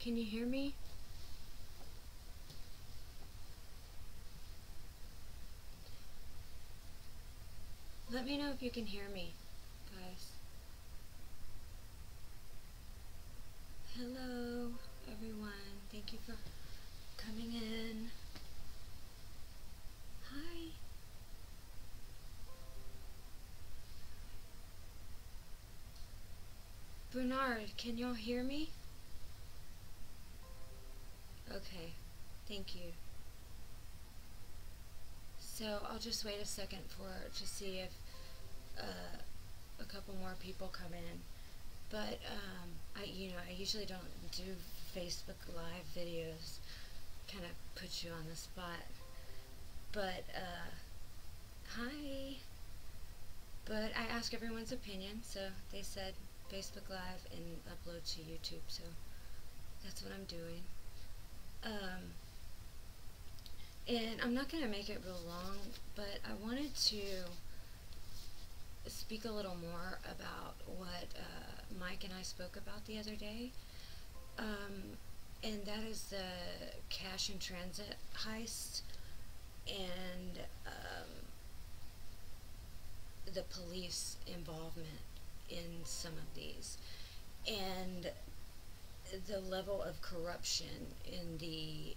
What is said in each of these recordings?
Can you hear me? Let me know if you can hear me, guys. Hello, everyone. Thank you for coming in. Hi. Bernard, can y'all hear me? Okay, thank you. So I'll just wait a second to see if a couple more people come in. But I usually don't do Facebook Live videos. Kind of put you on the spot. But hi. But I ask everyone's opinion, so they said Facebook Live and upload to YouTube, so that's what I'm doing. And I'm not going to make it real long, but I wanted to speak a little more about what Mike and I spoke about the other day, and that is the cash-in-transit heist and the police involvement in some of these, and the level of corruption in the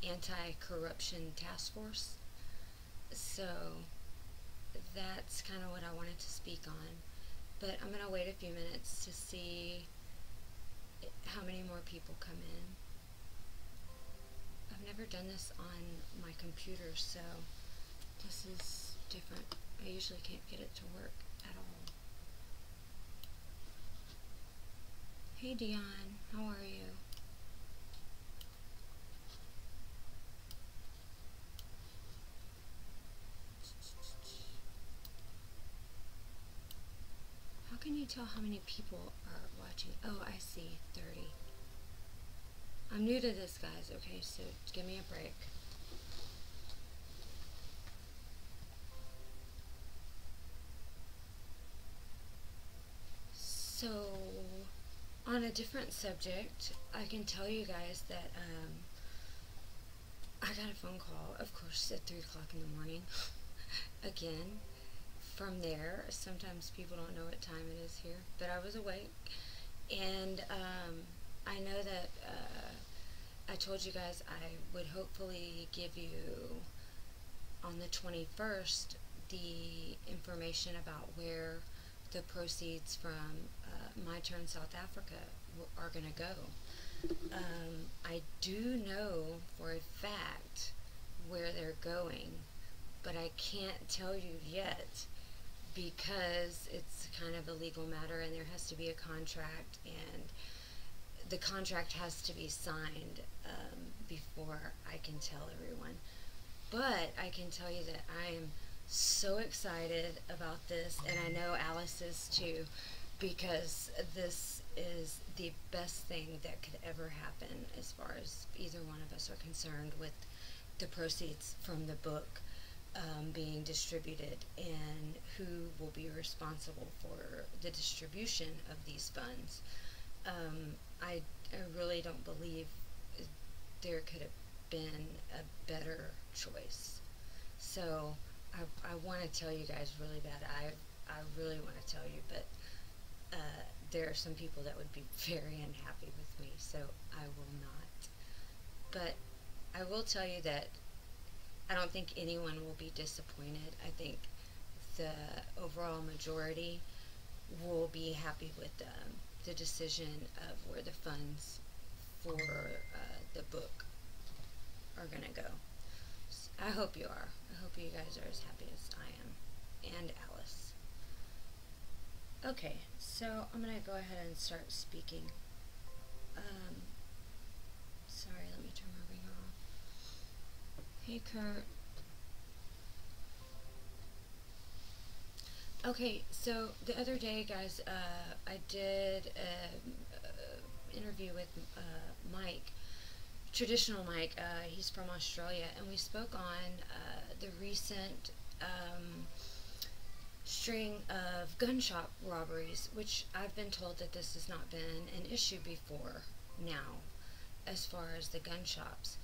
anti-corruption task force. So that's kind of what I wanted to speak on, but I'm going to wait a few minutes to see how many more people come in. I've never done this on my computer, so this is different. I usually can't get it to work at all. Hey Dion, how are you? How can you tell how many people are watching? Oh, I see, 30. I'm new to this, guys, okay, so give me a break. So, on a different subject, I can tell you guys that I got a phone call, of course, at 3 o'clock in the morning, again, from there. Sometimes people don't know what time it is here, but I was awake, and I know that I told you guys I would hopefully give you on the 21st the information about where the proceeds from My Turn South Africa are going to go. I do know for a fact where they're going, but I can't tell you yet because it's kind of a legal matter and there has to be a contract, and the contract has to be signed before I can tell everyone. But I can tell you that I am so excited about this, and I know Alice is too, because this is the best thing that could ever happen as far as either one of us are concerned, with the proceeds from the book being distributed and who will be responsible for the distribution of these funds. I really don't believe there could have been a better choice. So I want to tell you guys really bad. I really want to tell you, but there are some people that would be very unhappy with me, so I will not. But I will tell you that I don't think anyone will be disappointed. I think the overall majority will be happy with the decision of where the funds for the book are going to go. I hope you are. I hope you guys are as happy as I am, and Alice. Okay, so I'm going to go ahead and start speaking. Sorry, let me turn my ring off. Hey, Kurt. Okay, so the other day, guys, I did an interview with Mike, traditional Mike. He's from Australia, and we spoke on the recent string of gun shop robberies, which I've been told that this has not been an issue before now as far as the gun shops.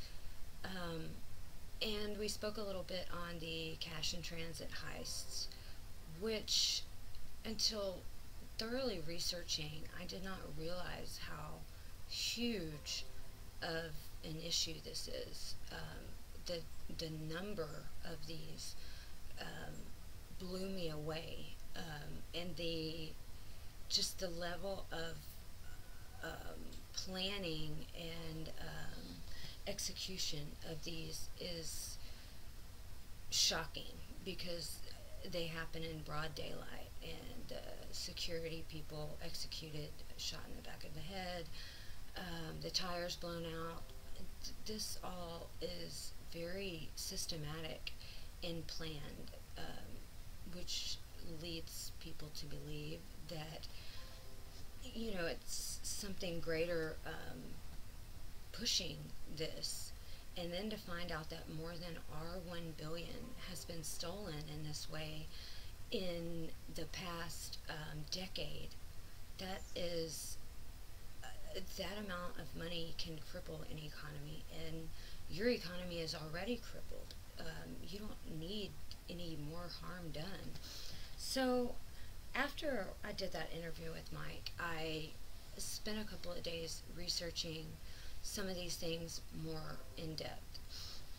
And we spoke a little bit on the cash-in-transit heists, which, until thoroughly researching, I did not realize how huge of an issue this is. The number of these blew me away, and just the level of planning and execution of these is shocking, because they happen in broad daylight, and security people executed, shot in the back of the head, the tires blown out. This all is very systematic and planned, which leads people to believe that, it's something greater pushing this. And then to find out that more than our 1 billion has been stolen in this way in the past decade, that is that amount of money can cripple an economy, and your economy is already crippled. You don't need any more harm done. So after I did that interview with Mike, I spent a couple of days researching some of these things more in depth.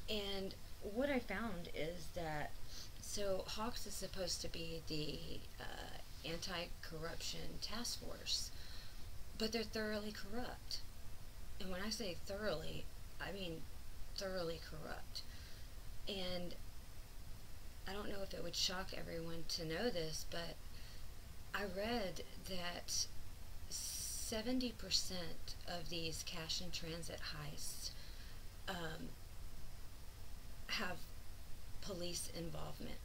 And what I found is that, so Hawks is supposed to be the anti-corruption task force, but they're thoroughly corrupt. And when I say thoroughly, I mean thoroughly corrupt. And I don't know if it would shock everyone to know this, but I read that 70% of these cash-in-transit heists have police involvement.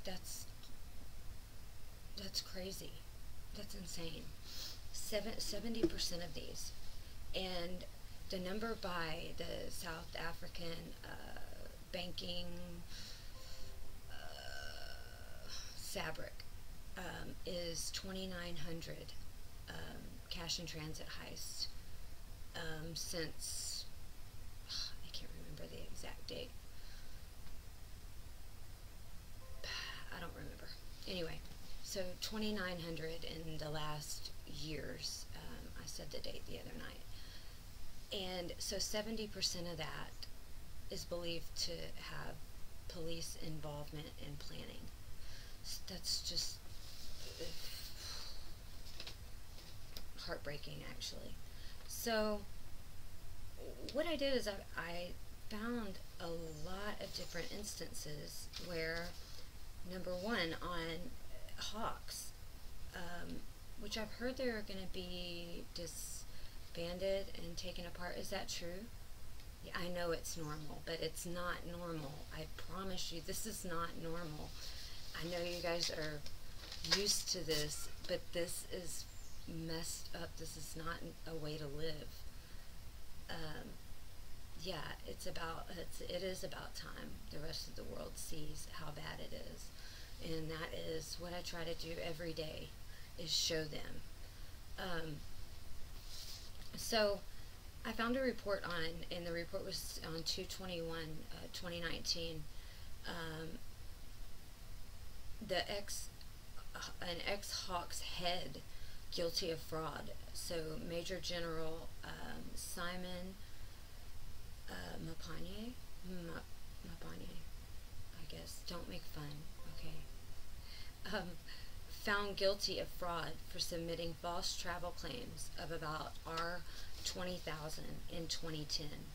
That's crazy. That's insane. 70% of these. And the number by the South African banking fabric is 2,900 cash-in-transit heists since, I can't remember the exact date. I don't remember. Anyway, so 2,900 in the last years. I said the date the other night. And so 70% of that is believed to have police involvement in planning. So that's just heartbreaking, actually. So what I did is I found a lot of different instances where, number one, on Hawks, which I've heard they're going to be disbanded and taken apart. Is that true? Yeah, I know it's normal, but it's not normal. I promise you, this is not normal. I know you guys are used to this, but this is messed up. This is not a way to live. Yeah, it is about time the rest of the world sees how bad it is. And that is what I try to do every day, is show them. So I found a report and the report was on 2/21/2019. An ex-Hawks head guilty of fraud. So Major General Simon Mapanye, I guess. Don't make fun, okay? Found guilty of fraud for submitting false travel claims of about R20,000 in 2010.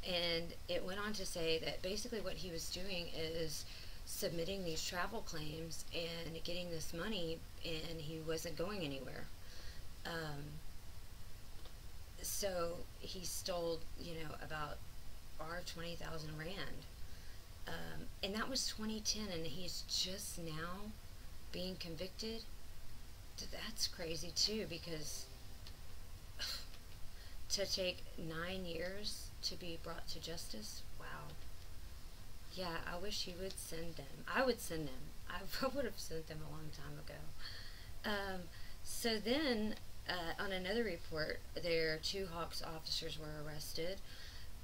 And it went on to say that basically what he was doing is submitting these travel claims and getting this money, and he wasn't going anywhere. So he stole, about R20,000 rand. And that was 2010, and he's just now being convicted. That's crazy too, because to take 9 years to be brought to justice, wow. Yeah, I wish he would send them. I would send them. I would have sent them a long time ago. So then On another report, their two Hawks officers were arrested.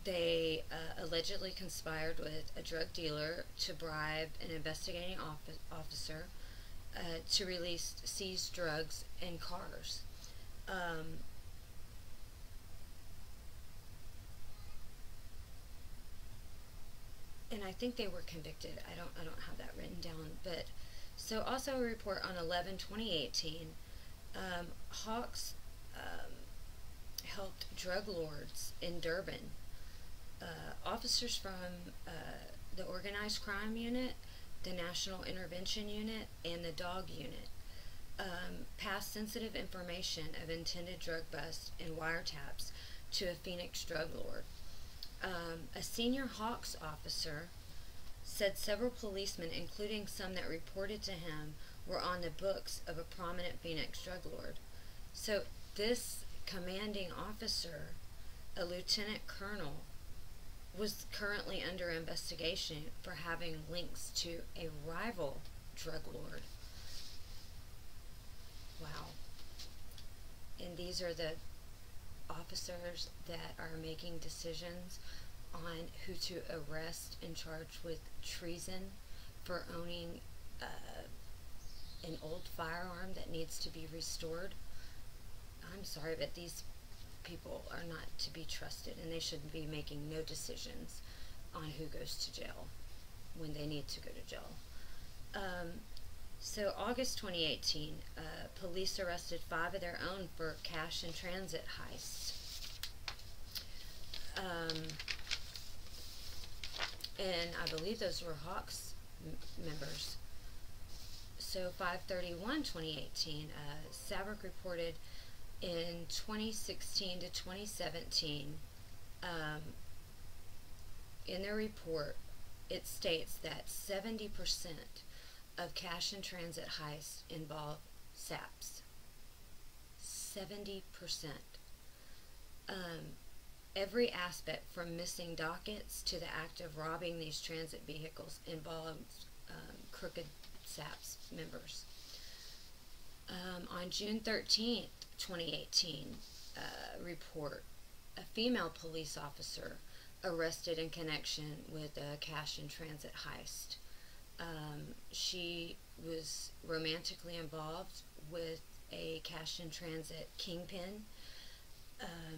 They allegedly conspired with a drug dealer to bribe an investigating officer to release seized drugs and cars. Um, and I think they were convicted. I don't have that written down, but so also a report on 11/2018, Hawks helped drug lords in Durban. Officers from the Organized Crime Unit, the National Intervention Unit, and the Dog Unit passed sensitive information of intended drug busts and wiretaps to a Phoenix drug lord. A senior Hawks officer said several policemen, including some that reported to him, were on the books of a prominent Phoenix drug lord. So this commanding officer, a lieutenant colonel, was currently under investigation for having links to a rival drug lord. Wow. And these are the officers that are making decisions on who to arrest and charge with treason for owning an old firearm that needs to be restored. I'm sorry, but these people are not to be trusted, and they should be making no decisions on who goes to jail when they need to go to jail. So August 2018, police arrested 5 of their own for cash-in-transit heists. And I believe those were Hawks members. So 5/31/2018, Sabrick reported in 2016 to 2017, in their report, it states that 70% of cash-in-transit heists involve SAPS. 70%. Every aspect from missing dockets to the act of robbing these transit vehicles involves crooked SAPS members. On June 13th, 2018, report, a female police officer arrested in connection with a cash-in-transit heist. She was romantically involved with a cash-in-transit kingpin.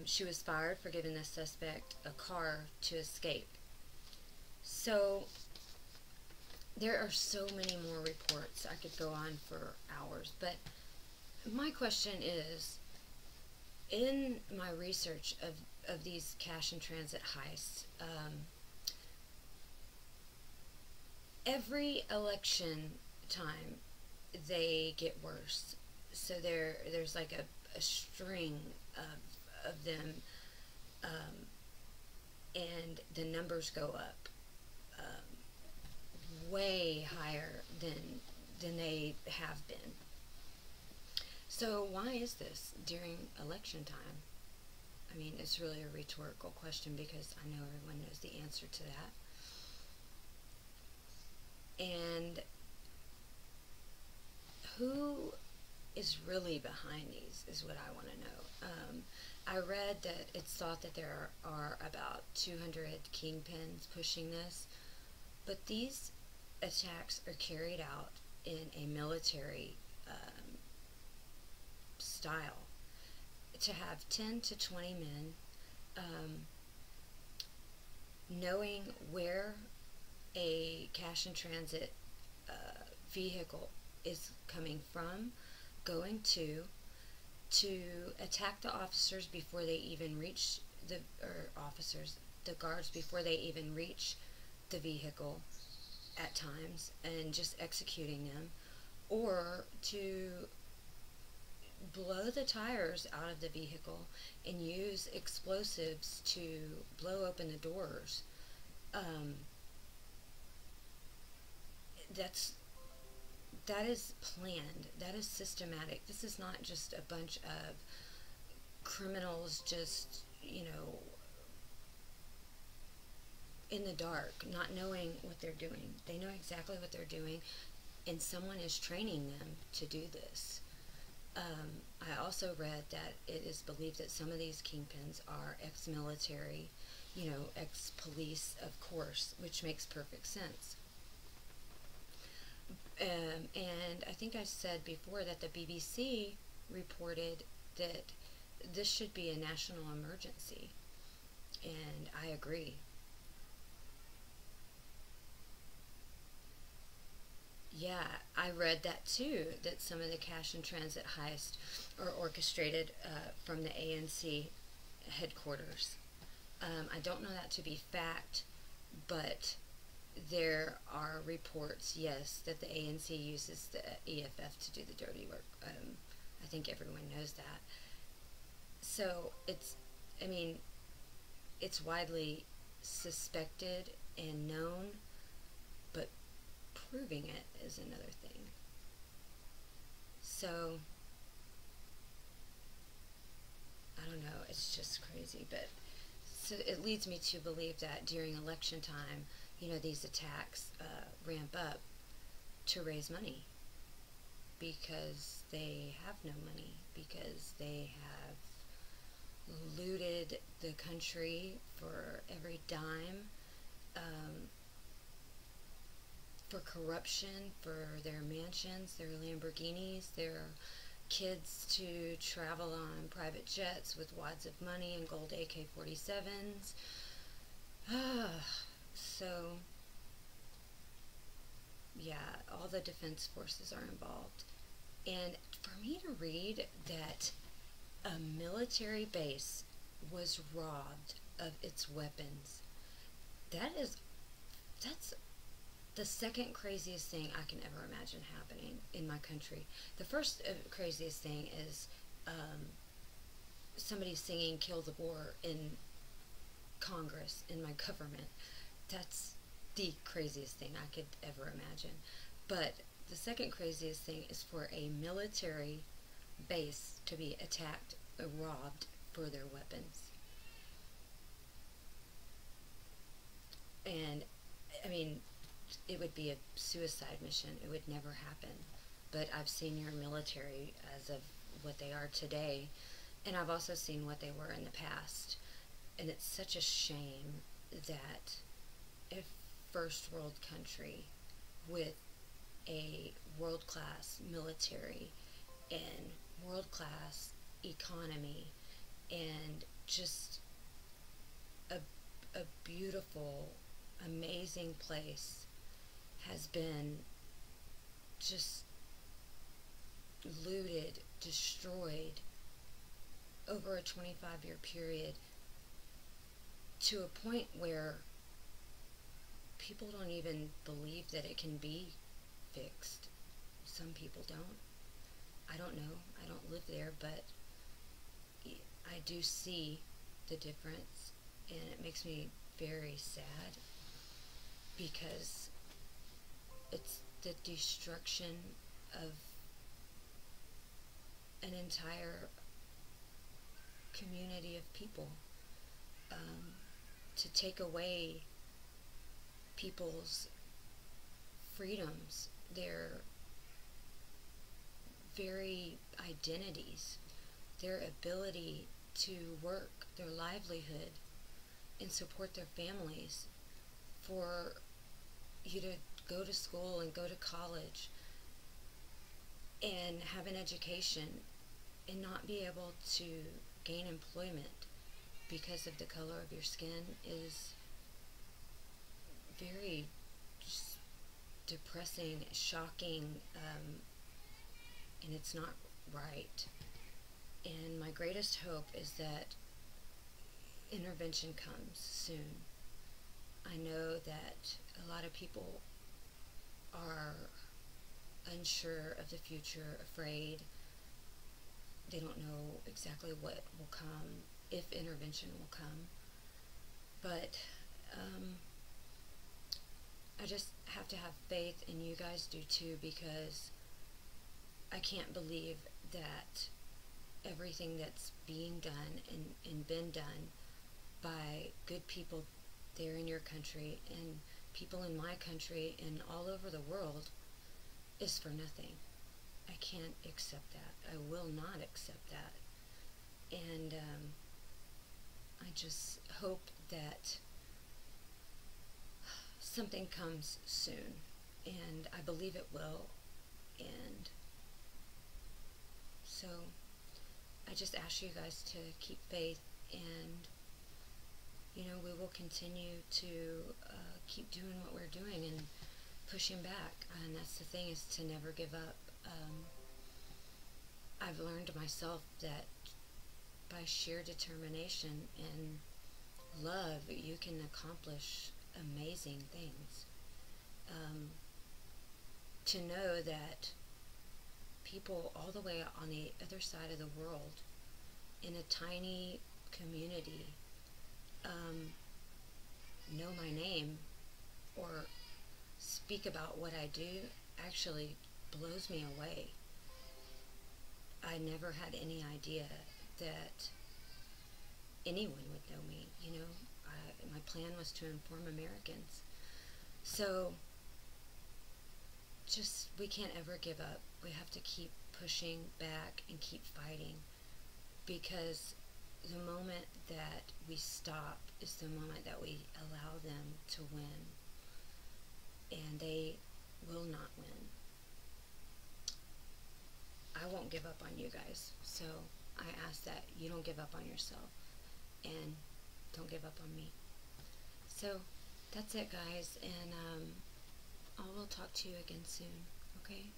She was fired for giving the suspect a car to escape. So there are so many more reports. I could go on for hours, but my question is, in my research of these cash-in-transit heists, every election time they get worse. So there's like a string of them, and the numbers go up way higher than they have been. So why is this during election time? I mean, it's really a rhetorical question because I know everyone knows the answer to that. And who is really behind these is what I want to know. I read that it's thought that there are about 200 kingpins pushing this, but these attacks are carried out in a military style. To have 10 to 20 men knowing where a cash-in-transit vehicle is coming from, going to attack the officers before they even reach the guards before they even reach the vehicle at times, and just executing them, or to blow the tires out of the vehicle and use explosives to blow open the doors. That is planned. That is systematic. This is not just a bunch of criminals just, in the dark, not knowing what they're doing. They know exactly what they're doing, and someone is training them to do this. I also read that it is believed that some of these kingpins are ex-military, ex-police, of course, which makes perfect sense. And I think I said before that the BBC reported that this should be a national emergency, and I agree. Yeah, I read that too, that some of the cash and transit heists are orchestrated from the ANC headquarters. I don't know that to be fact, but there are reports, yes, that the ANC uses the EFF to do the dirty work. I think everyone knows that. So I mean, it's widely suspected and known, but proving it is another thing. So, I don't know, it's just crazy, but so it leads me to believe that during election time, these attacks ramp up to raise money because they have no money, because they have looted the country for every dime, um, for corruption, for their mansions, their Lamborghinis, their kids to travel on private jets with wads of money and gold AK-47s. So, yeah, all the defense forces are involved. And for me to read that a military base was robbed of its weapons, that's the second craziest thing I can ever imagine happening in my country. The first craziest thing is somebody singing "Kill the War" in Congress, in my government. That's the craziest thing I could ever imagine. But the second craziest thing is for a military base to be attacked or robbed for their weapons. And, I mean, it would be a suicide mission. It would never happen. But I've seen your military as of what they are today, and I've also seen what they were in the past. And it's such a shame that a first world country with a world class military and world class economy and just a, a beautiful, amazing place has been just looted, destroyed over a 25-year period to a point where people don't even believe that it can be fixed. Some people don't. I don't know. I don't live there, but I do see the difference, and it makes me very sad because it's the destruction of an entire community of people. To take away people's freedoms, their very identities, their ability to work, their livelihood, and support their families, for you to go to school and go to college and have an education and not be able to gain employment because of the color of your skin is very just depressing, shocking, and it's not right. And my greatest hope is that intervention comes soon. I know that a lot of people are unsure of the future, afraid. They don't know exactly what will come, if intervention will come. But I just have to have faith, and you guys do too, because I can't believe that everything that's being done and been done by good people there in your country and people in my country and all over the world is for nothing. I can't accept that. I will not accept that. And I just hope that something comes soon. And I believe it will. And so I just ask you guys to keep faith, and we will continue to keep doing what we're doing and pushing back. And that's the thing, is to never give up. I've learned myself that by sheer determination and love, you can accomplish amazing things. To know that people all the way on the other side of the world, in a tiny community, know my name or speak about what I do actually blows me away. I never had any idea that anyone would know me. My plan was to inform Americans. So just, we can't ever give up. We have to keep pushing back and keep fighting, because the moment that we stop is the moment that we allow them to win, and they will not win. I won't give up on you guys, so I ask that you don't give up on yourself, and don't give up on me. So that's it, guys, and I will talk to you again soon, okay?